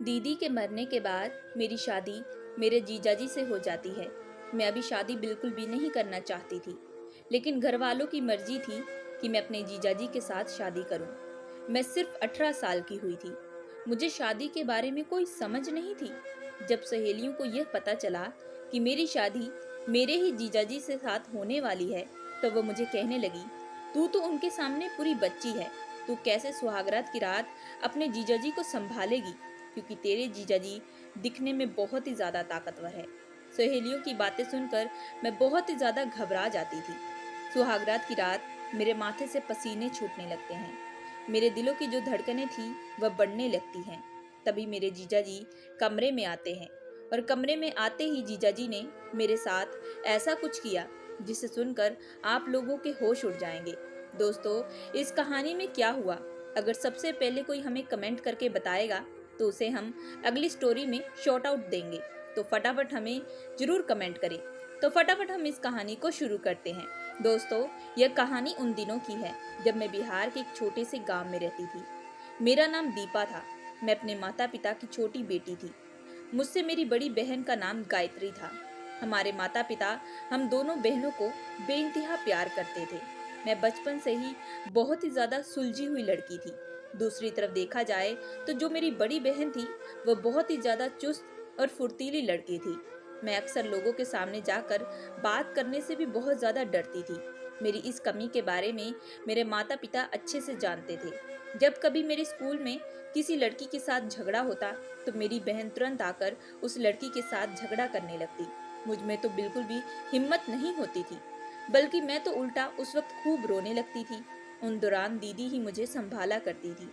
दीदी के मरने के बाद मेरी शादी मेरे जीजाजी से हो जाती है। मैं अभी शादी बिल्कुल भी नहीं करना चाहती थी, लेकिन घर वालों की मर्जी थी कि मैं अपने जीजाजी के साथ शादी करूं। मैं सिर्फ 18 साल की हुई थी। मुझे शादी के बारे में कोई समझ नहीं थी। जब सहेलियों को यह पता चला कि मेरी शादी मेरे ही जीजाजी से साथ होने वाली है, तो वो मुझे कहने लगी, तू तो उनके सामने पूरी बच्ची है। तू कैसे सुहागरात की रात अपने जीजाजी को संभालेगी, क्योंकि तेरे जीजाजी दिखने में बहुत ही ज्यादा ताकतवर है। सहेलियों की बातें सुनकर मैं बहुत ही ज्यादा घबरा जाती थी। सुहागरात की रात मेरे माथे से पसीने छूटने लगते हैं। मेरे दिलों की जो धड़कनें थी वह बढ़ने लगती हैं। तभी मेरे जीजाजी कमरे में आते हैं, और कमरे में आते ही जीजाजी ने मेरे साथ ऐसा कुछ किया जिसे सुनकर आप लोगों के होश उड़ जाएंगे। दोस्तों, इस कहानी में क्या हुआ, अगर सबसे पहले कोई हमें कमेंट करके बताएगा तो उसे हम अगली स्टोरी में शॉर्ट आउट देंगे। तो फटाफट हमें जरूर कमेंट करें। तो फटाफट हम इस कहानी को शुरू करते हैं। दोस्तों, यह कहानी उन दिनों की है जब मैं बिहार के एक छोटे से गांव में रहती थी। मेरा नाम दीपा था। मैं अपने माता पिता की छोटी बेटी थी। मुझसे मेरी बड़ी बहन का नाम गायत्री था। हमारे माता पिता हम दोनों बहनों को बेइंतहा प्यार करते थे। मैं बचपन से ही बहुत ही ज्यादा सुलझी हुई लड़की थी। दूसरी तरफ देखा जाए तो जो मेरी बड़ी बहन थी वह बहुत ही ज्यादा चुस्त और फुर्तीली लड़की थी। मैं अक्सर लोगों के सामने जाकर बात करने से भी बहुत ज्यादा डरती थी। मेरी इस कमी के बारे में मेरे माता पिता अच्छे से जानते थे। जब कभी मेरे स्कूल में किसी लड़की के साथ झगड़ा होता तो मेरी बहन तुरंत आकर उस लड़की के साथ झगड़ा करने लगती। मुझ में तो बिल्कुल भी हिम्मत नहीं होती थी, बल्कि मैं तो उल्टा उस वक्त खूब रोने लगती थी। उन दौरान दीदी ही मुझे संभाला करती थी।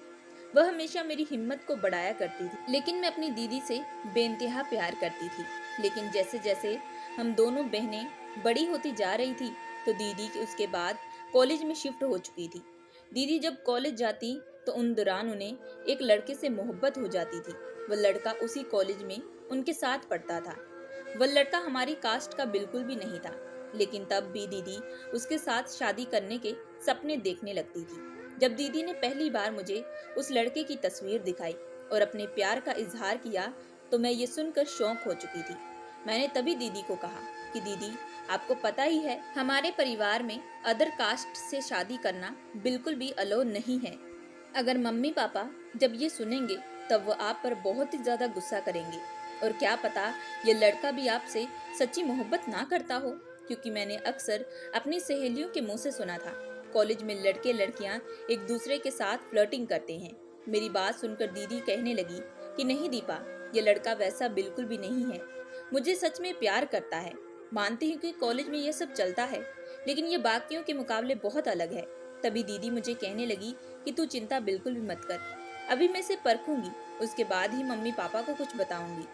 वह हमेशा मेरी हिम्मत को बढ़ाया करती थी, लेकिन मैं अपनी दीदी से बेइंतहा प्यार करती थी। लेकिन जैसे जैसे हम दोनों बहनें बड़ी होती जा रही थी, तो दीदी उसके बाद कॉलेज में शिफ्ट हो चुकी थी। दीदी जब कॉलेज जाती तो उन दौरान उन्हें एक लड़के से मोहब्बत हो जाती थी। वह लड़का उसी कॉलेज में उनके साथ पढ़ता था। वह लड़का हमारी कास्ट का बिल्कुल भी नहीं था, लेकिन तब भी दीदी उसके साथ शादी करने के सपने देखने लगती थी। जब दीदी ने पहली बार मुझे उस लड़के की तस्वीर दिखाई और अपने प्यार का इजहार किया, तो मैं ये सुनकर शौक हो चुकी थी। मैंने तभी दीदी को कहा कि दीदी, आपको पता ही है हमारे परिवार में अदर कास्ट से शादी करना बिल्कुल भी अलो नहीं है। अगर मम्मी पापा जब ये सुनेंगे तब वो आप पर बहुत ही ज्यादा गुस्सा करेंगे, और क्या पता ये लड़का भी आपसे सच्ची मोहब्बत ना करता हो। क्योंकि मैंने अक्सर अपनी सहेलियों के मुंह से सुना था, कॉलेज में लड़के लड़कियां एक दूसरे के साथ फ्लर्टिंग करते हैं। मेरी बात सुनकर दीदी कहने लगी कि नहीं दीपा, ये लड़का वैसा बिल्कुल भी नहीं है। मुझे सच में प्यार करता है। मानती हूँ कि कॉलेज में ये सब चलता है, लेकिन ये बाकियों के मुकाबले बहुत अलग है। तभी दीदी मुझे कहने लगी कि तू चिंता बिल्कुल भी मत कर, अभी मैं इसे परखूंगी, उसके बाद ही मम्मी पापा को कुछ बताऊंगी।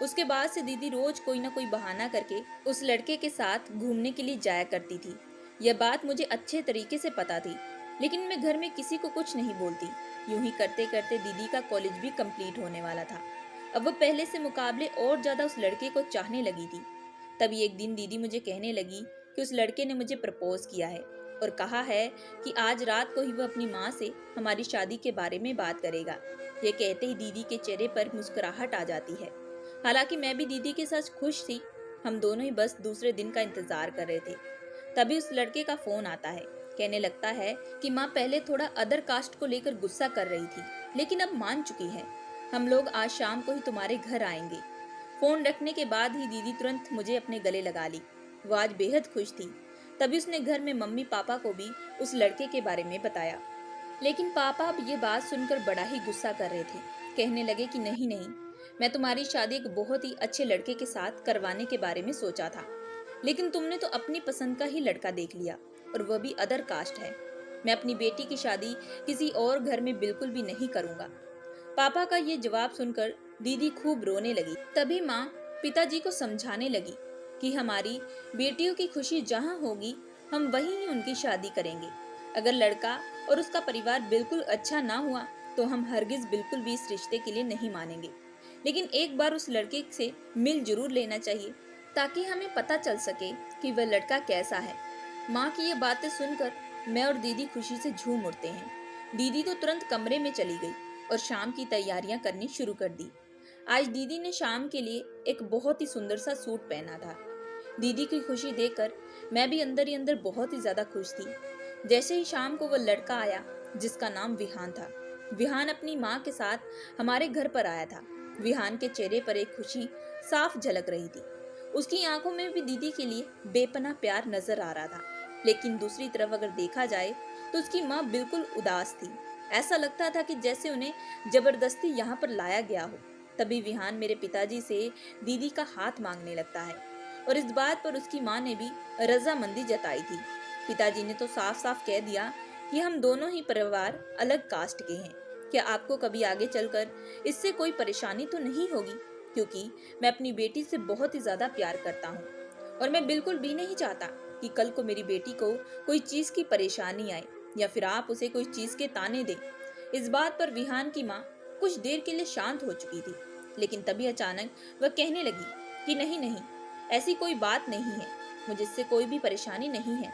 उसके बाद से दीदी रोज कोई ना कोई बहाना करके उस लड़के के साथ घूमने के लिए जाया करती थी। यह बात मुझे अच्छे तरीके से पता थी, लेकिन मैं घर में किसी को कुछ नहीं बोलती। यूं ही करते करते दीदी का कॉलेज भी कंप्लीट होने वाला था। अब वो पहले से मुकाबले और ज्यादा उस लड़के को चाहने लगी थी। तभी एक दिन दीदी मुझे कहने लगी कि उस लड़के ने मुझे प्रपोज किया है और कहा है कि आज रात को ही वह अपनी माँ से हमारी शादी के बारे में बात करेगा। ये कहते ही दीदी के चेहरे पर मुस्कुराहट आ जाती है। हालांकि मैं भी दीदी के साथ खुश थी। हम दोनों ही बस दूसरे दिन का इंतजार कर रहे थे। तभी उस लड़के का फोन आता है। कहने लगता है कि माँ पहले थोड़ा अदर कास्ट को लेकर गुस्सा कर रही थी, लेकिन अब मान चुकी है। हम लोग आज शाम को ही तुम्हारे घर आएंगे। फोन रखने के बाद ही दीदी तुरंत मुझे अपने गले लगा ली। वो आज बेहद खुश थी। तभी उसने घर में मम्मी पापा को भी उस लड़के के बारे में बताया। लेकिन पापा अब ये बात सुनकर बड़ा ही गुस्सा कर रहे थे। कहने लगे कि नहीं नहीं, मैं तुम्हारी शादी एक बहुत ही अच्छे लड़के के साथ करवाने के बारे में सोचा था, लेकिन तुमने तो अपनी पसंद का ही लड़का देख लिया, और वह भी अदर कास्ट है। मैं अपनी बेटी की शादी किसी और घर में बिल्कुल भी नहीं करूंगा। पापा का ये जवाब सुनकर दीदी खूब रोने लगी। तभी माँ पिताजी को समझाने लगी कि हमारी बेटियों की खुशी जहाँ होगी हम वहीं ही उनकी शादी करेंगे। अगर लड़का और उसका परिवार बिल्कुल अच्छा ना हुआ तो हम हरगिज बिल्कुल भी इस रिश्ते के लिए नहीं मानेंगे। लेकिन एक बार उस लड़के से मिल जरूर लेना चाहिए, ताकि हमें पता चल सके कि वह लड़का कैसा है। माँ की ये बातें सुनकर मैं और दीदी खुशी से झूम उठते हैं। दीदी तो तुरंत कमरे में चली गई और शाम की तैयारियां करनी शुरू कर दी। आज दीदी ने शाम के लिए एक बहुत ही सुंदर सा सूट पहना था। दीदी की खुशी देखकर मैं भी अंदर ही अंदर बहुत ही ज्यादा खुश थी। जैसे ही शाम को वो लड़का आया जिसका नाम विहान था। विहान अपनी माँ के साथ हमारे घर पर आया था। विहान के चेहरे पर एक खुशी साफ झलक रही थी। उसकी आंखों में भी दीदी के लिए बेपनाह प्यार नजर आ रहा था। लेकिन दूसरी तरफ अगर देखा जाए तो उसकी माँ बिल्कुल उदास थी। ऐसा लगता था कि जैसे उन्हें जबरदस्ती यहाँ पर लाया गया हो। तभी विहान मेरे पिताजी से दीदी का हाथ मांगने लगता है और इस बात पर उसकी माँ ने भी रजामंदी जताई थी। पिताजी ने तो साफ साफ कह दिया कि हम दोनों ही परिवार अलग कास्ट के हैं। क्या आपको कभी आगे चलकर इससे कोई परेशानी तो नहीं होगी, क्योंकि मैं अपनी बेटी से बहुत ही ज्यादा प्यार करता हूँ और मैं बिल्कुल भी नहीं चाहता कि कल को मेरी बेटी को कोई चीज की परेशानी आए या फिर आप उसे कोई चीज के ताने दें। इस बात पर विहान की माँ कुछ देर के लिए शांत हो चुकी थी, लेकिन तभी अचानक वह कहने लगी कि नहीं नहीं, ऐसी कोई बात नहीं है, मुझे इससे कोई भी परेशानी नहीं है।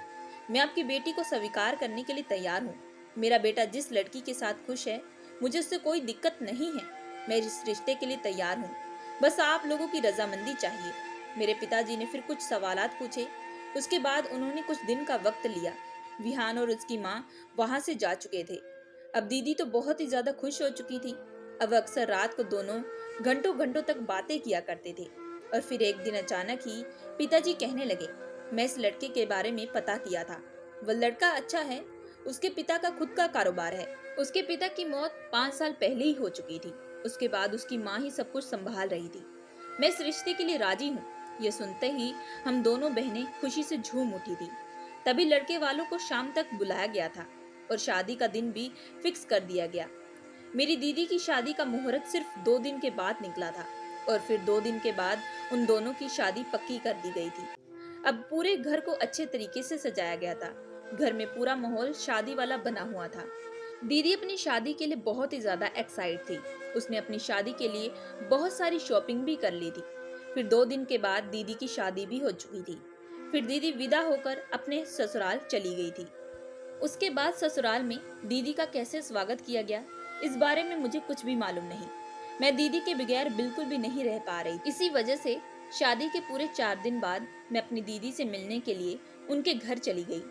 मैं आपकी बेटी को स्वीकार करने के लिए तैयार हूँ। मेरा बेटा जिस लड़की के साथ खुश है, मुझे उससे कोई दिक्कत नहीं है। मैं इस रिश्ते के लिए तैयार हूँ, बस आप लोगों की रजामंदी चाहिए। मेरे पिताजी ने फिर कुछ सवालात पूछे। उसके बाद उन्होंने कुछ दिन का वक्त लिया। विहान और उसकी माँ वहां से जा चुके थे। अब दीदी तो बहुत ही ज्यादा खुश हो चुकी थी। अब अक्सर रात को दोनों घंटों घंटों तक बातें किया करते थे। और फिर एक दिन अचानक ही पिताजी कहने लगे, मैं इस लड़के के बारे में पता किया था। वह लड़का अच्छा है। उसके पिता का खुद का कारोबार है। उसके पिता की मौत 5 साल पहले ही हो चुकी थी। उसके बाद उसकी माँ ही सब कुछ संभाल रही थी। मैं इस रिश्ते के लिए राजी हूँ। ये सुनते ही हम दोनों बहनें खुशी से झूम उठी थी। तभी लड़के वालों को शाम तक बुलाया गया था और शादी का दिन भी फिक्स कर दिया गया। मेरी दीदी की शादी का मुहूर्त सिर्फ 2 दिन के बाद निकला था और फिर 2 दिन के बाद उन दोनों की शादी पक्की कर दी गई थी। अब पूरे घर को अच्छे तरीके से सजाया गया था। घर में पूरा माहौल शादी वाला बना हुआ था। दीदी अपनी शादी के लिए बहुत ही ज्यादा एक्साइट थी। उसने अपनी शादी के लिए बहुत सारी शॉपिंग भी कर ली थी। फिर 2 दिन के बाद दीदी की शादी भी हो चुकी थी। फिर दीदी विदा होकर अपने ससुराल चली गई थी। उसके बाद ससुराल में दीदी का कैसे स्वागत किया गया, इस बारे में मुझे कुछ भी मालूम नहीं। मैं दीदी के बगैर बिल्कुल भी नहीं रह पा रही। इसी वजह से शादी के पूरे 4 दिन बाद मैं अपनी दीदी से मिलने के लिए उनके घर चली गई।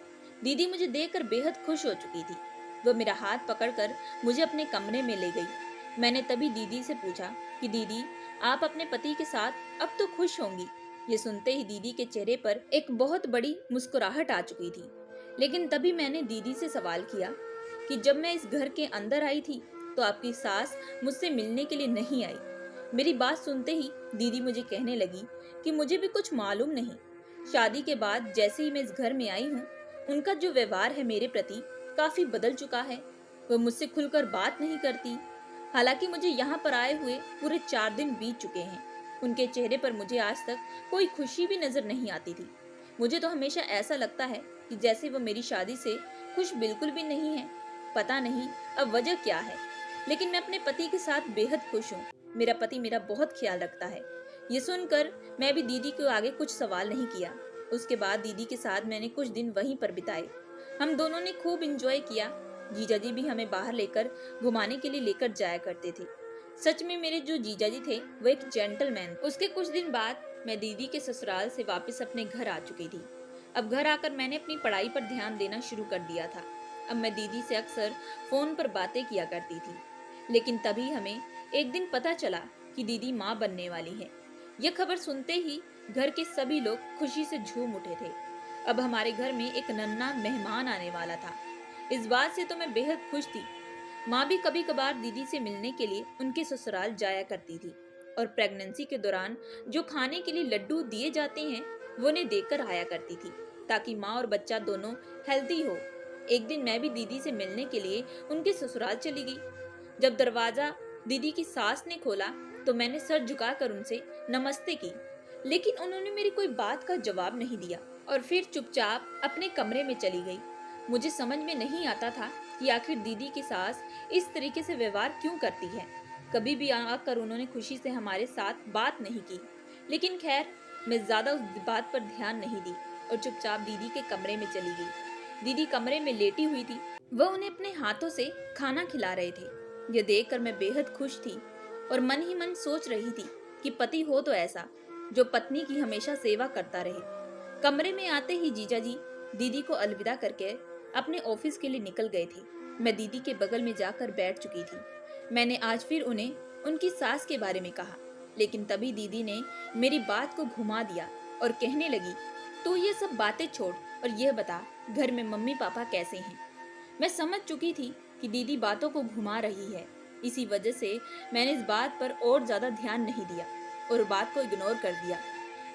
दीदी मुझे देखकर बेहद खुश हो चुकी थी। वो मेरा हाथ पकड़कर मुझे अपने कमरे में ले गई। मैंने तभी दीदी से पूछा कि दीदी, आप अपने पति के साथ अब तो खुश होंगी। ये सुनते ही दीदी के चेहरे पर एक बहुत बड़ी मुस्कुराहट आ चुकी थी। लेकिन तभी मैंने दीदी से सवाल किया कि जब मैं इस घर के अंदर आई थी तो आपकी सास मुझसे मिलने के लिए नहीं आई। मेरी बात सुनते ही दीदी मुझे कहने लगी कि मुझे भी कुछ मालूम नहीं। शादी के बाद जैसे ही मैं इस घर में आई हूँ, उनका जो व्यवहार है मेरे प्रति काफी बदल चुका है। वो मुझसे खुलकर बात नहीं करती। हालांकि मुझे यहाँ पर आए हुए पूरे 4 दिन बीत चुके हैं। उनके चेहरे पर मुझे आज तक कोई खुशी भी नजर नहीं आती थी। मुझे तो हमेशा ऐसा लगता है कि जैसे वो मेरी शादी से खुश बिल्कुल भी नहीं है। पता नहीं अब वजह क्या है, लेकिन मैं अपने पति के साथ बेहद खुश हूँ। मेरा पति मेरा बहुत ख्याल रखता है। ये सुनकर मैं भी दीदी को आगे कुछ सवाल नहीं किया। उसके बाद दीदी के साथ मैंने कुछ दिन वहीं पर बिताए। हम दोनों ने खूब इंजॉय किया। जीजा जी भी हमें बाहर लेकर घुमाने के लिए लेकर जाया करते थे। सच में मेरे जो जीजा जी थे वो एक जेंटलमैन। उसके कुछ दिन बाद मैं दीदी के ससुराल से वापस अपने घर आ चुकी थी। अब घर आकर मैंने अपनी पढ़ाई पर ध्यान देना शुरू कर दिया था। अब मैं दीदी से अक्सर फोन पर बातें किया करती थी। लेकिन तभी हमें एक दिन पता चला कि दीदी माँ बनने वाली है। यह खबर सुनते ही घर के सभी लोग खुशी से झूम उठे थे। अब हमारे घर में एक नन्हा मेहमान आने वाला था। इस बात से तो मैं बेहद खुश थी। माँ भी कभी कभार दीदी से मिलने के लिए उनके ससुराल जाया करती थी और प्रेगनेंसी के दौरान जो खाने के लिए लड्डू दिए जाते हैं वो उन्हें देकर आया करती थी, ताकि माँ और बच्चा दोनों हेल्दी हो। एक दिन मैं भी दीदी से मिलने के लिए उनके ससुराल चली गई। जब दरवाजा दीदी की सास ने खोला तो मैंने सर झुकाकर उनसे नमस्ते की, लेकिन उन्होंने मेरी कोई बात का जवाब नहीं दिया और फिर चुपचाप अपने कमरे में चली गई। मुझे समझ में नहीं आता था कि आखिर दीदी की सास इस तरीके से व्यवहार क्यों करती है। कभी भी आकर उन्होंने खुशी से हमारे साथ बात नहीं की। लेकिन खैर, मैं ज्यादा उस बात पर ध्यान नहीं दी और चुपचाप दीदी के कमरे में चली गई। दीदी कमरे में लेटी हुई थी। वह उन्हें अपने हाथों से खाना खिला रहे थे। यह देखकर मैं बेहद खुश थी। और मन ही मन सोच रही थी कि पति हो तो ऐसा जो पत्नी की हमेशा सेवा करता रहे। कमरे में आते ही जीजा जी दीदी को अलविदा करके अपने ऑफिस के लिए निकल गए थे। मैं दीदी के बगल में जाकर बैठ चुकी थी। मैंने आज फिर उन्हें उनकी सास के बारे में कहा, लेकिन तभी दीदी ने मेरी बात को घुमा दिया और कहने लगी, तो ये सब बातें छोड़ और यह बता घर में मम्मी पापा कैसे हैं। मैं समझ चुकी थी कि दीदी बातों को घुमा रही है। इसी वजह से मैंने इस बात पर और ज्यादा ध्यान नहीं दिया और बात को इग्नोर कर दिया।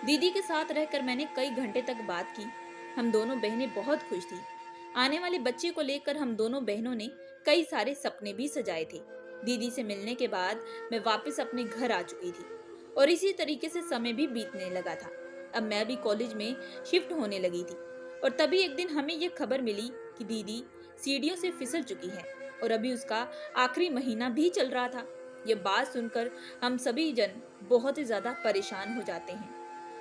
दीदी के साथ रहकर मैंने कई घंटे तक बात की। हम दोनों बहनें बहुत खुश थी। आने वाले बच्चे को लेकर हम दोनों बहनों ने कई सारे सपने भी सजाए थे। दीदी से मिलने के बाद मैं वापस अपने घर आ चुकी थी और इसी तरीके से समय भी बीतने लगा था। अब मैं भी कॉलेज में शिफ्ट होने लगी थी और तभी एक दिन हमें यह खबर मिली कि दीदी सीढ़ियों से फिसल चुकी है और अभी उसका आखिरी महीना भी चल रहा था। ये बात सुनकर हम सभी जन बहुत ही ज्यादा परेशान हो जाते हैं।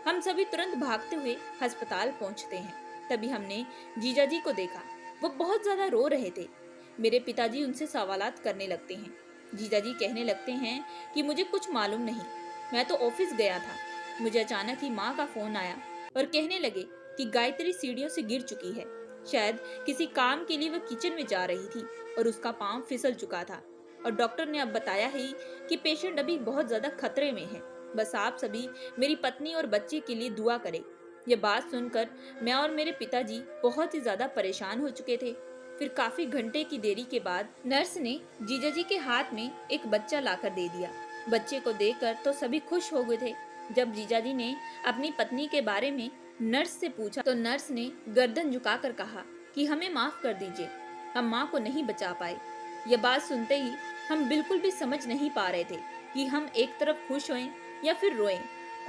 हम सभी तुरंत भागते हुए अस्पताल पहुंचते हैं। तभी हमने जीजा जी को देखा। वो बहुत ज्यादा रो रहे थे। मेरे पिताजी उनसे सवालात करने लगते हैं। जीजा जी कहने लगते हैं कि मुझे कुछ मालूम नहीं, मैं तो ऑफिस गया था। मुझे अचानक ही माँ का फोन आया और कहने लगे कि गायत्री सीढ़ियों से गिर चुकी है। शायद किसी काम के लिए वह किचन में जा रही थी और उसका पांव फिसल चुका था और डॉक्टर ने अब बताया है कि पेशेंट अभी बहुत ज्यादा खतरे में है। बस आप सभी मेरी पत्नी और बच्चे के लिए दुआ करें। ये बात सुनकर मैं और मेरे पिताजी बहुत ही ज्यादा परेशान हो चुके थे। फिर काफी घंटे की देरी के बाद नर्स ने जीजा जी के हाथ में एक बच्चा लाकर दे दिया। बच्चे को देखकर तो सभी खुश हो गए थे। जब जीजा जी ने अपनी पत्नी के बारे में नर्स से पूछा तो नर्स ने गर्दन झुकाकर कहा कि हमें माफ कर दीजिए, हम माँ को नहीं बचा पाए। यह बात सुनते ही हम बिल्कुल भी समझ नहीं पा रहे थे कि हम एक तरफ खुश होएं या फिर रोएं।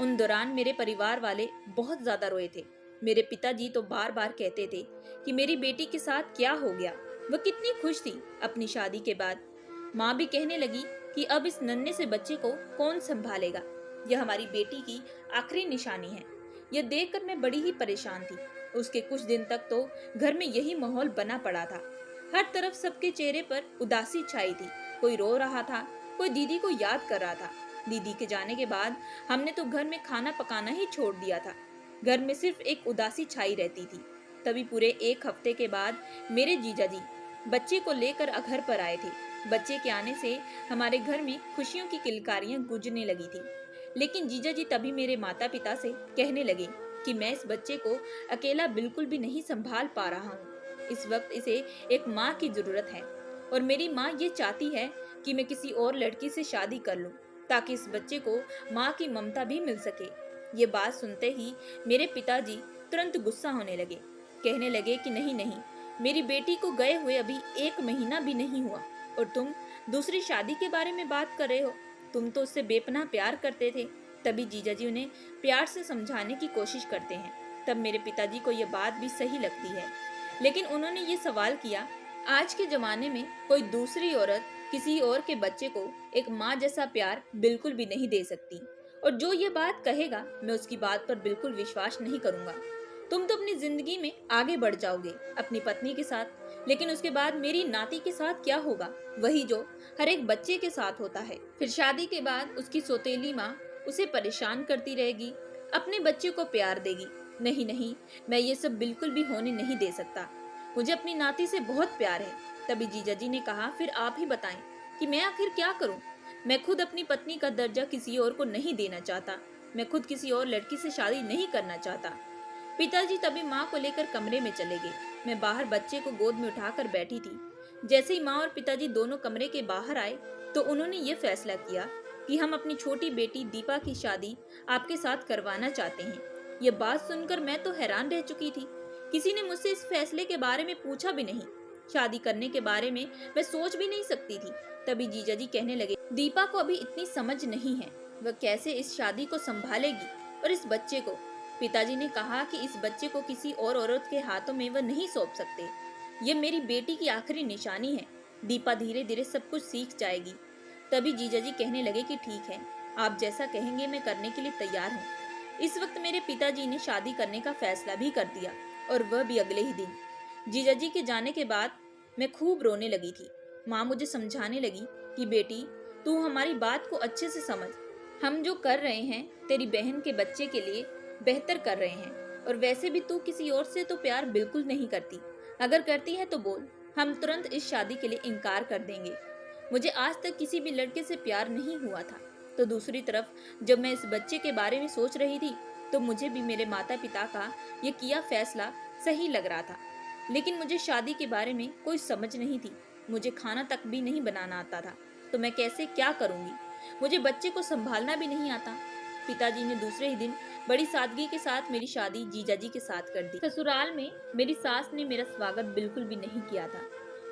उन दौरान मेरे परिवार वाले बहुत ज्यादा रोए थे। मेरे पिताजी तो बार बार कहते थे कि मेरी बेटी के साथ क्या हो गया, वह कितनी खुश थी अपनी शादी के बाद। माँ भी कहने लगी कि अब इस नन्हे से बच्चे को कौन संभालेगा, यह हमारी बेटी की आखिरी निशानी है। यह देखकर मैं बड़ी ही परेशान थी। उसके कुछ दिन तक तो घर में यही माहौल बना पड़ा था। हर तरफ सबके चेहरे पर उदासी छाई थी। कोई रो रहा था, कोई दीदी को याद कर रहा था। दीदी के जाने के बाद हमने तो घर में खाना पकाना ही छोड़ दिया था। घर में सिर्फ एक उदासी छाई रहती थी। तभी पूरे एक हफ्ते के बाद मेरे जीजा जी बच्चे को लेकर घर पर आए थे। बच्चे के आने से हमारे घर में खुशियों की किलकारियां गूंजने लगी थी। लेकिन जीजा जी तभी मेरे माता पिता से कहने लगे कि मैं इस बच्चे को अकेला बिल्कुल भी नहीं संभाल पा रहा हूँ। इस वक्त इसे एक माँ की जरूरत है और मेरी माँ ये चाहती है कि मैं किसी और लड़की से शादी कर लूँ ताकि इस बच्चे को माँ की ममता भी मिल सके। ये बात सुनते ही मेरे पिताजी तुरंत गुस्सा होने लगे। कहने लगे कि नहीं नहीं, मेरी बेटी को गए हुए अभी एक महीना भी नहीं हुआ और तुम दूसरी शादी के बारे में बात कर रहे हो। तुम तो उससे बेपनाह प्यार करते थे। तभी जीजा जी उन्हें प्यार से समझाने की कोशिश करते हैं। तब मेरे पिताजी को यह बात भी सही लगती है, लेकिन उन्होंने ये सवाल किया, आज के जमाने में कोई दूसरी औरत किसी और के बच्चे को एक माँ जैसा प्यार बिल्कुल भी नहीं दे सकती और जो ये बात कहेगा मैं उसकी बात पर बिल्कुल विश्वास नहीं करूंगा। तुम तो अपनी जिंदगी में आगे बढ़ जाओगे अपनी पत्नी के साथ, लेकिन उसके बाद मेरी नाती के साथ क्या होगा, वही जो हर एक बच्चे के साथ होता है। फिर शादी के बाद उसकी सौतेली माँ उसे परेशान करती रहेगी, अपने बच्चे को प्यार देगी। नहीं नहीं, मैं ये सब बिल्कुल भी होने नहीं दे सकता। मुझे अपनी नाती से बहुत प्यार है। तभी जीजा जी ने कहा, फिर आप ही बताएं कि मैं आखिर क्या करूं। मैं खुद अपनी पत्नी का दर्जा किसी और को नहीं देना चाहता। मैं खुद किसी और लड़की से शादी नहीं करना चाहता। पिताजी तभी माँ को लेकर कमरे में चले गए। मैं बाहर बच्चे को गोद में उठाकर बैठी थी। जैसे ही माँ और पिताजी दोनों कमरे के बाहर आए तो उन्होंने ये फैसला किया कि हम अपनी छोटी बेटी दीपा की शादी आपके साथ करवाना चाहते हैं। ये बात सुनकर मैं तो हैरान रह चुकी थी। किसी ने मुझसे इस फैसले के बारे में पूछा भी नहीं। शादी करने के बारे में मैं सोच भी नहीं सकती थी। तभी जीजा जी कहने लगे, दीपा को अभी इतनी समझ नहीं है, वह कैसे इस शादी को संभालेगी और इस बच्चे को। पिताजी ने कहा कि इस बच्चे को किसी और औरत के हाथों में वह नहीं सौंप सकते। ये मेरी बेटी की आखिरी निशानी है। दीपा धीरे धीरे सब कुछ सीख जाएगी। तभी जीजा जी कहने लगे कि ठीक है, आप जैसा कहेंगे मैं करने के लिए तैयार हूँ। इस वक्त मेरे पिताजी ने शादी करने का फैसला भी कर दिया और वह भी अगले ही दिन। जीजा जी के जाने के बाद मैं खूब रोने लगी थी। माँ मुझे समझाने लगी कि बेटी, तू हमारी बात को अच्छे से समझ। हम जो कर रहे हैं तेरी बहन के बच्चे के लिए बेहतर कर रहे हैं, और वैसे भी तू किसी और से तो प्यार बिल्कुल नहीं करती। अगर करती है तो बोल, हम तुरंत इस शादी के लिए इनकार कर देंगे। मुझे आज तक किसी भी लड़के से प्यार नहीं हुआ था। तो दूसरी तरफ जब मैं इस बच्चे के बारे में सोच रही थी तो मुझे भी मेरे माता पिता का ये किया फैसला सही लग रहा था। लेकिन मुझे शादी के बारे में कोई समझ नहीं थी। मुझे खाना तक भी नहीं बनाना आता था, तो मैं कैसे क्या करूंगी। मुझे बच्चे को संभालना भी नहीं आता। पिताजी ने दूसरे ही दिन बड़ी सादगी के साथ मेरी शादी जीजाजी के साथ कर दी। ससुराल में मेरी सास ने मेरा स्वागत बिल्कुल भी नहीं किया था।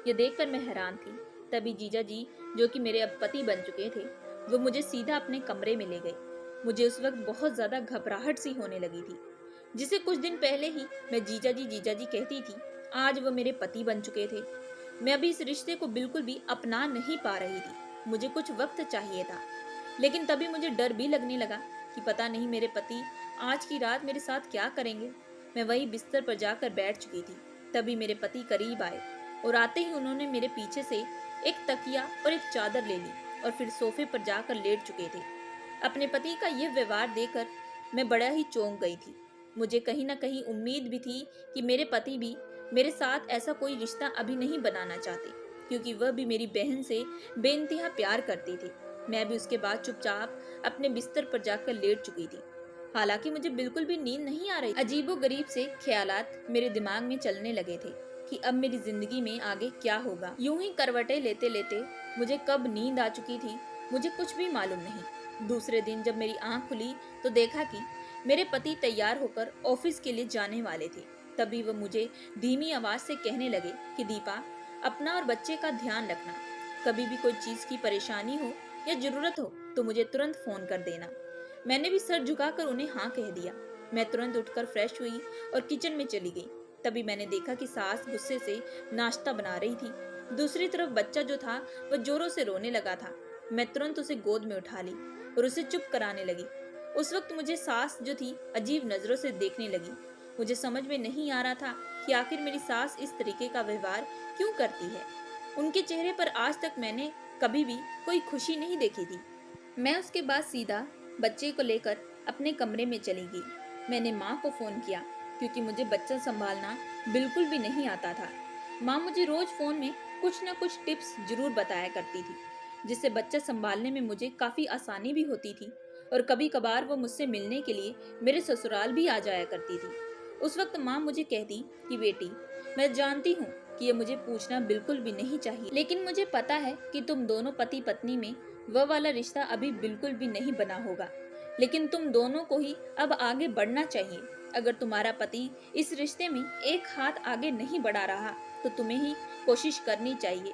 ये देखकर मैं हैरान थी। तभी जीजाजी, जो कि मेरे अब पति बन चुके थे, वो मुझे सीधा अपने कमरे में ले गए। मुझे उस वक्त बहुत ज्यादा घबराहट सी होने लगी थी। जिसे कुछ दिन पहले ही मैं जीजाजी जीजाजी कहती थी, आज वो मेरे पति बन चुके थे। मैं अभी इस रिश्ते को बिल्कुल भी अपना नहीं पा रही थी। मुझे कुछ वक्त चाहिए था। लेकिन तभी मुझे डर भी लगने लगा कि पता नहीं मेरे पति आज की रात मेरे साथ क्या करेंगे। मैं वही बिस्तर पर जाकर बैठ चुकी थी। तभी मेरे पति करीब आए और आते ही उन्होंने मेरे पीछे से एक तकिया और एक चादर ले ली और फिर सोफे पर जाकर लेट चुके थे। अपने पति का यह व्यवहार देखकर मैं बड़ा ही चौंक गई थी। मुझे कहीं ना कहीं उम्मीद भी थी कि मेरे पति भी मेरे साथ ऐसा कोई रिश्ता अभी नहीं बनाना चाहते, क्योंकि वह भी मेरी बहन से बेइंतहा प्यार करते थे। मैं भी उसके बाद चुपचाप अपने बिस्तर पर जाकर लेट चुकी थी। हालांकि मुझे बिल्कुल भी नींद नहीं आ रही। अजीबो गरीब से ख्यालात मेरे दिमाग में चलने लगे थे कि अब मेरी जिंदगी में आगे क्या होगा। यूं ही करवटें लेते लेते मुझे कब नींद आ चुकी थी मुझे कुछ भी मालूम नहीं। दूसरे दिन जब मेरी आंख खुली तो देखा कि मेरे पति तैयार होकर ऑफिस के लिए जाने वाले थे। तभी वह मुझे धीमी आवाज से कहने लगे कि दीपा, अपना और बच्चे का ध्यान रखना। कभी भी कोई चीज की परेशानी हो या जरूरत हो तो मुझे तुरंत फोन कर देना। मैंने भी सर झुकाकर उन्हें हाँ कह दिया। मैं तुरंत उठकर फ्रेश हुई और किचन में चली गई। तभी मैंने देखा कि सास गुस्से से नाश्ता बना रही थी। दूसरी तरफ बच्चा जो था वह जोरों से रोने लगा था। मैं तुरंत उसे गोद में उठा ली और उसे चुप कराने लगी। उस वक्त मुझे सास जो थी अजीब नजरों से देखने लगी। मुझे समझ में नहीं आ रहा था कि आखिर मेरी सास इस तरीके का व्यवहार क्यों करती है। उनके चेहरे पर आज तक मैंने कभी भी कोई खुशी नहीं देखी थी। मैं उसके बाद सीधा बच्चे को लेकर अपने कमरे में चली गई। मैंने माँ को फोन किया क्योंकि मुझे बच्चा संभालना बिल्कुल भी नहीं आता था। माँ मुझे रोज फोन में कुछ न कुछ टिप्स जरूर बताया करती थी, जिससे बच्चा संभालने में मुझे काफी आसानी भी होती थी। और कभी कभार वो मुझसे मिलने के लिए मेरे ससुराल भी आ जाया करती थी। उस वक्त माँ मुझे कहती कि बेटी, मैं जानती हूँ कि ये मुझे पूछना बिल्कुल भी नहीं चाहिए, लेकिन मुझे पता है कि तुम दोनों पति पत्नी में वह वाला रिश्ता अभी बिल्कुल भी नहीं बना होगा, लेकिन तुम दोनों को ही अब आगे बढ़ना चाहिए। अगर तुम्हारा पति इस रिश्ते में एक हाथ आगे नहीं बढ़ा रहा तो तुम्हें ही कोशिश करनी चाहिए।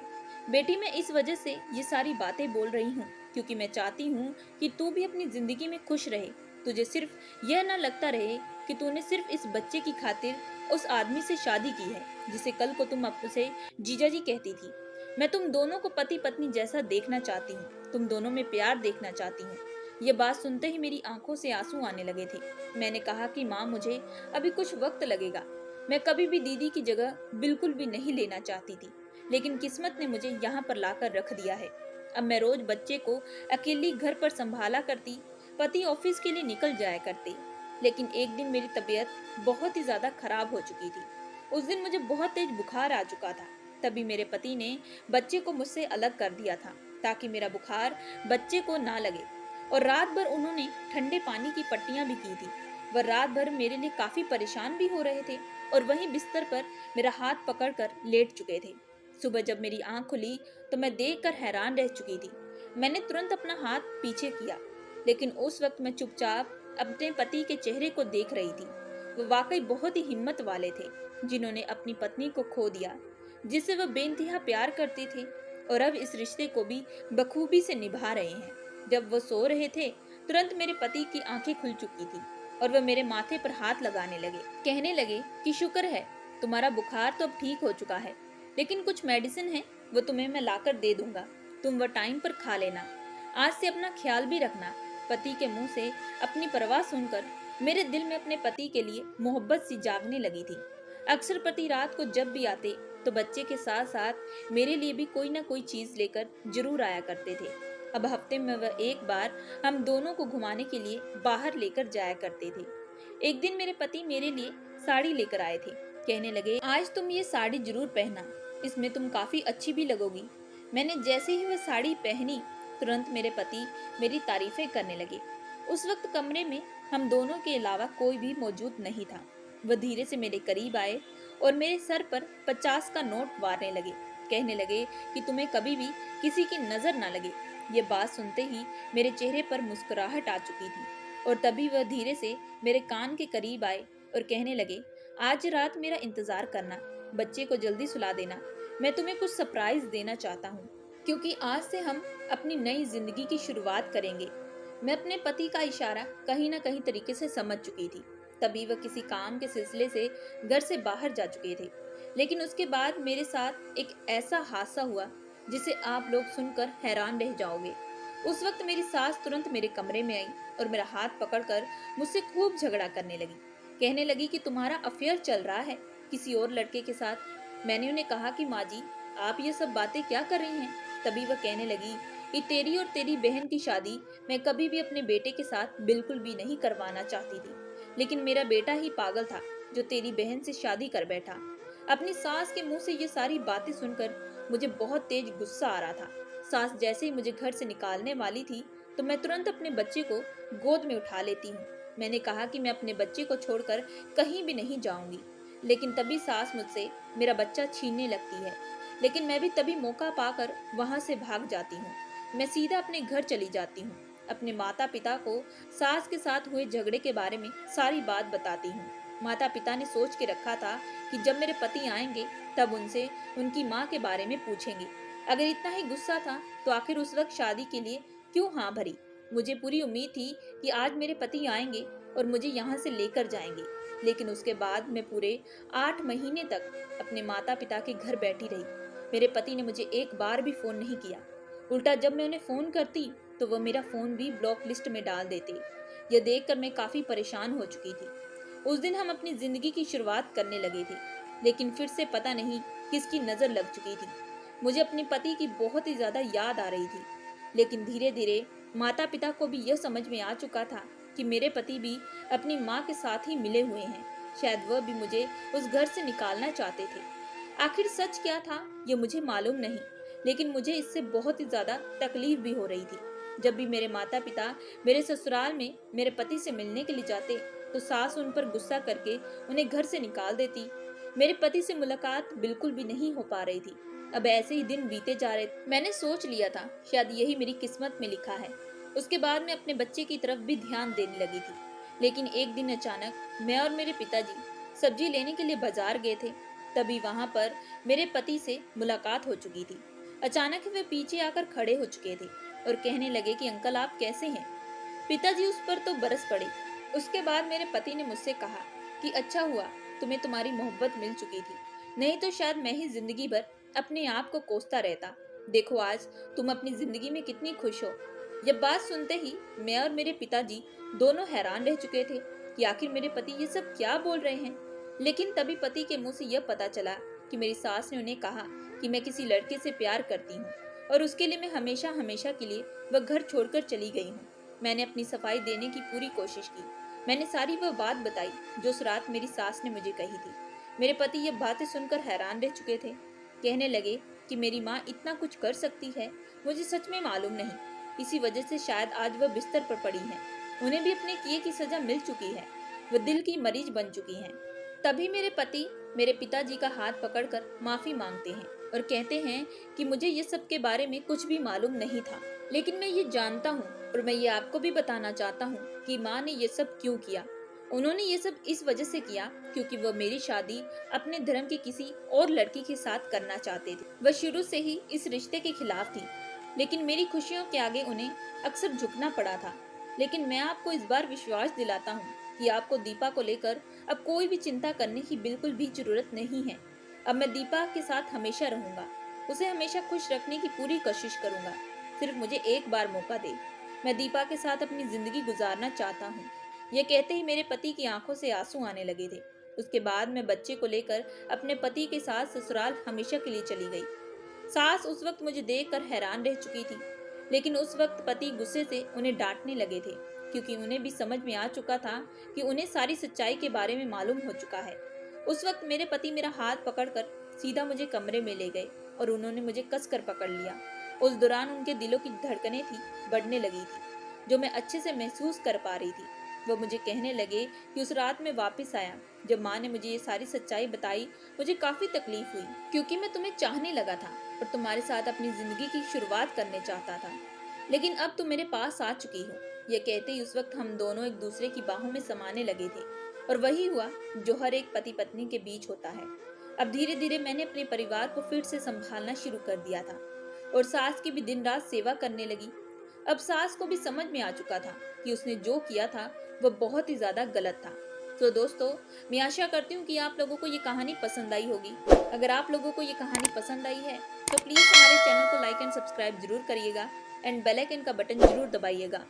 बेटी, मैं इस वजह से ये सारी बातें बोल रही हूँ क्योंकि मैं चाहती हूँ कि तू भी अपनी जिंदगी में खुश रहे। तुझे सिर्फ यह न लगता रहे कि तूने सिर्फ इस बच्चे की खातिर उस आदमी से शादी की है जिसे कल को तुम उसे जीजाजी कहती थी। मैं तुम दोनों को पति पत्नी जैसा देखना चाहती हूँ, तुम दोनों में प्यार देखना चाहती हूँ। ये बात सुनते ही मेरी आंखों से आंसू आने लगे थे। मैंने कहा कि माँ, मुझे अभी कुछ वक्त लगेगा। मैं कभी भी दीदी की जगह बिल्कुल भी नहीं लेना चाहती थी, लेकिन किस्मत ने मुझे यहाँ पर लाकर रख दिया है। अब मैं रोज बच्चे को अकेली घर पर संभाला करती, पति ऑफिस के लिए निकल जाया करते। लेकिन एक दिन मेरी तबीयत बहुत ही ज्यादा खराब हो चुकी थी। उस दिन मुझे बहुत तेज बुखार आ चुका था। तभी मेरे पति ने बच्चे को मुझसे अलग कर दिया था ताकि मेरा बुखार बच्चे को ना लगे। और रात भर उन्होंने ठंडे पानी की पट्टियां भी की थी। वह रात भर मेरे लिए काफी परेशान भी हो रहे थे और वहीं बिस्तर पर मेरा हाथ पकड़कर लेट चुके थे। सुबह जब मेरी आंख खुली तो मैं देखकर हैरान रह चुकी थी। मैंने तुरंत अपना हाथ पीछे किया, लेकिन उस वक्त मैं चुपचाप अपने पति के चेहरे को देख रही थी। वो वाकई बहुत ही हिम्मत वाले थे, जिन्होंने अपनी पत्नी को खो दिया, जिससे वह बेइंतहा प्यार करते थे, और अब इस रिश्ते को भी बखूबी से निभा रहे हैं। जब वो सो रहे थे, तुरंत मेरे पति की आंखें खुल चुकी थी और वह मेरे माथे पर हाथ लगाने लगे। कहने लगे कि शुक्र है, तुम्हारा बुखार तो अब ठीक हो चुका है, लेकिन कुछ मेडिसिन है, वो तुम्हें मैं लाकर दे दूंगा। तुम वह टाइम पर खा लेना। आज से अपना ख्याल भी रखना। पति के मुंह से अपनी परवाह सुनकर मेरे दिल में अपने पति के लिए मोहब्बत सी जागने लगी थी। अक्सर पति रात को जब भी आते तो बच्चे के साथ साथ मेरे लिए भी कोई ना कोई चीज लेकर जरूर आया करते थे। अब हफ्ते में वह एक बार हम दोनों को घुमाने के लिए बाहर लेकर जाया करते थे। एक दिन मेरे पति मेरे लिए साड़ी लेकर आए थे। कहने लगे, आज तुम ये साड़ी जरूर पहनना, इसमें तुम काफी अच्छी भी लगोगी। मैंने जैसे ही वह साड़ी पहनी, तुरंत मेरे पति मेरी तारीफें करने लगे। उस वक्त कमरे में हम दोनों के अलावा कोई भी मौजूद नहीं था। वह धीरे से मेरे करीब आए और मेरे सर पर 50 का नोट मारने लगे। कहने लगे कि तुम्हें कभी भी किसी की नजर ना लगे। ये बात सुनते ही मेरे चेहरे पर मुस्कुराहट आ चुकी थी और तभी वह धीरे से मेरे कान के करीब आए और कहने लगे, आज रात मेरा इंतजार करना, बच्चे को जल्दी सुला देना। मैं तुम्हें कुछ सरप्राइज देना चाहता हूँ, क्योंकि आज से हम अपनी नई जिंदगी की शुरुआत करेंगे। मैं अपने पति का इशारा कहीं ना कहीं तरीके से समझ चुकी थी। तभी वह किसी काम के सिलसिले से घर से बाहर जा चुके थे। लेकिन उसके बाद मेरे साथ एक ऐसा हादसा हुआ जिसे आप लोग सुनकर हैरान रह जाओगे। उस वक्त मेरी सास तुरंत मेरे कमरे में आई और मेरा हाथ पकड़कर मुझसे खूब झगड़ा करने लगी। कहने लगी कि तुम्हारा अफेयर चल रहा है किसी और लड़के के साथ। मैंने उन्हें कहा कि माँ जी, आप ये सब बातें क्या कर रही हैं। तभी वह कहने लगी कि तेरी और तेरी बहन की शादी मैं कभी भी अपने बेटे के साथ बिल्कुल भी नहीं करवाना चाहती थी, लेकिन मेरा बेटा ही पागल था जो तेरी बहन से शादी कर बैठा। अपनी सास के मुंह से ये सारी बातें सुनकर मुझे बहुत तेज गुस्सा आ रहा था। सास जैसे ही मुझे घर से निकालने वाली थी तो मैं तुरंत अपने बच्चे को गोद में उठा लेती हूँ। मैंने कहा कि मैं अपने बच्चे को छोड़कर कहीं भी नहीं जाऊंगी, लेकिन तभी सास मुझसे मेरा बच्चा छीनने लगती है। लेकिन मैं भी तभी मौका पाकर वहां से भाग जाती हूँ। मैं सीधा अपने घर चली जाती हूँ। अपने माता पिता को सास के साथ हुए झगड़े के बारे में सारी बात बताती हूँ। माता पिता ने सोच के रखा था कि जब मेरे पति आएंगे तब उनसे उनकी माँ के बारे में पूछेंगे। अगर इतना ही गुस्सा था तो आखिर उस वक्त शादी के लिए क्यों हाँ भरी। मुझे पूरी उम्मीद थी कि आज मेरे पति आएंगे और मुझे यहाँ से लेकर जाएंगे। लेकिन उसके बाद मैं पूरे 8 महीने तक अपने माता पिता के घर बैठी रही। मेरे पति ने मुझे एक बार भी फोन नहीं किया। उल्टा जब मैं उन्हें फोन करती तो वह मेरा फोन भी ब्लॉक लिस्ट में डाल देते। यह देखकर मैं काफी परेशान हो चुकी थी। उस दिन हम अपनी जिंदगी की शुरुआत करने लगे थे, लेकिन फिर से पता नहीं किसकी नजर लग चुकी थी। मुझे अपने पति की बहुत ही ज्यादा याद आ रही थी। लेकिन धीरे धीरे माता पिता को भी यह समझ में आ चुका था कि मेरे पति भी अपनी माँ के साथ ही मिले हुए हैं। शायद वह भी मुझे उस घर से निकालना चाहते थे। आखिर सच क्या था यह मुझे मालूम नहीं, लेकिन मुझे इससे बहुत ही ज्यादा तकलीफ भी हो रही थी। जब भी मेरे माता पिता मेरे ससुराल में मेरे पति से मिलने के लिए जाते तो सास उन पर गुस्सा करके उन्हें घर से निकाल देती। मेरे पति से मुलाकात बिल्कुल भी नहीं हो पा रही थी। अब ऐसे ही दिन बीते जा रहे थे। मैंने सोच लिया था शायद यही मेरी किस्मत में लिखा है। उसके बाद मैं अपने बच्चे की तरफ भी ध्यान देने लगी थी। लेकिन एक दिन अचानक मैं और मेरे पिताजी सब्जी लेने के लिए बाजार गए थे। तभी वहां पर मेरे पति से मुलाकात हो चुकी थी। अचानक वे पीछे आकर खड़े हो चुके थे और कहने लगे कि अंकल आप कैसे हैं। पिताजी उस पर तो बरस पड़े। उसके बाद मेरे पति ने मुझसे कहा कि अच्छा हुआ तुम्हें तुम्हारी मोहब्बत मिल चुकी थी, नहीं तो शायद मैं ही जिंदगी भर अपने आप को कोसता रहता। देखो आज तुम अपनी जिंदगी में कितनी खुश हो। यह बात सुनते ही मैं और मेरे पिताजी दोनों हैरान रह चुके थे कि आखिर मेरे पति ये सब क्या बोल रहे हैं। लेकिन तभी पति के मुंह से यह पता चला कि मेरी सास ने उन्हें कहा कि मैं किसी लड़के से प्यार करती हूँ और उसके लिए मैं हमेशा हमेशा के लिए वह घर छोड़कर चली गई हूँ। मैंने अपनी सफाई देने की पूरी कोशिश की। मैंने सारी वह बात बताई जो उस रात मेरी सास ने मुझे कही थी। मेरे पति ये बातें सुनकर हैरान रह चुके थे। कहने लगे कि मेरी माँ इतना कुछ कर सकती है, मुझे सच में मालूम नहीं। इसी वजह से शायद आज वह बिस्तर पर पड़ी हैं। उन्हें भी अपने किए की सजा मिल चुकी है। वह दिल की मरीज बन चुकी हैं। तभी मेरे पति मेरे पिताजी का हाथ पकड़कर माफी मांगते हैं और कहते हैं कि मुझे ये सब के बारे में कुछ भी मालूम नहीं था, लेकिन मैं ये जानता हूँ और मैं ये आपको भी बताना चाहता हूँ कि माँ ने ये सब क्यों किया। उन्होंने ये सब इस वजह से किया क्योंकि वह मेरी शादी अपने धर्म की किसी और लड़की के साथ करना चाहते थे। वह शुरू से ही इस रिश्ते के खिलाफ थी, लेकिन मेरी खुशियों के आगे उन्हें अक्सर झुकना पड़ा था। लेकिन मैं आपको इस बार विश्वास दिलाता हूँ कि आपको दीपा को लेकर अब कोई भी चिंता करने की बिल्कुल भी जरूरत नहीं है। अब मैं दीपा के साथ हमेशा रहूंगा, उसे हमेशा खुश रखने की पूरी कोशिश करूंगा। सिर्फ मुझे एक बार मौका दे, मैं दीपा के साथ अपनी जिंदगी गुजारना चाहता हूँ। यह कहते ही मेरे पति की आंखों से आंसू आने लगे थे। उसके बाद मैं बच्चे को लेकर अपने पति के साथ ससुराल हमेशा के लिए चली गई। सास उस वक्त मुझे देखकर हैरान रह चुकी थी। लेकिन उस वक्त पति गुस्से से उन्हें डांटने लगे थे, क्योंकि उन्हें भी समझ में आ चुका था कि उन्हें सारी सच्चाई के बारे में मालूम हो चुका है। उस वक्त मेरे पति मेरा हाथ पकड़कर सीधा मुझे कमरे में ले गए और उन्होंने मुझे कसकर पकड़ लिया। उस दौरान उनके दिलों की धड़कनें थी बढ़ने लगी थी, जो मैं अच्छे से महसूस कर पा रही थी। वो मुझे कहने लगे कि उस रात में वापस आया जब माँ ने मुझे ये सारी सच्चाई बताई, मुझे काफी तकलीफ हुई, क्योंकि मैं तुम्हें चाहने लगा था और तुम्हारे साथ अपनी जिंदगी की शुरुआत करने चाहता था, लेकिन अब तुम मेरे पास आ चुकी हो। ये कहते ही उस वक्त हम दोनों एक दूसरे की बाहों में समाने लगे थे, और वही हुआ जो हर एक पति पत्नी के बीच होता है। अब धीरे धीरे मैंने अपने परिवार को फिर से संभालना शुरू कर दिया था और सास की भी दिन रात सेवा करने लगी। अब सास को भी समझ में आ चुका था कि उसने जो किया था वह बहुत ही ज्यादा गलत था। तो दोस्तों, मैं आशा करती हूँ कि आप लोगों को ये कहानी पसंद आई होगी। अगर आप लोगों को ये कहानी पसंद आई है तो प्लीज हमारे चैनल को लाइक एंड सब्सक्राइब जरूर करिएगा एंड बेल आइकन का बटन जरूर दबाइएगा।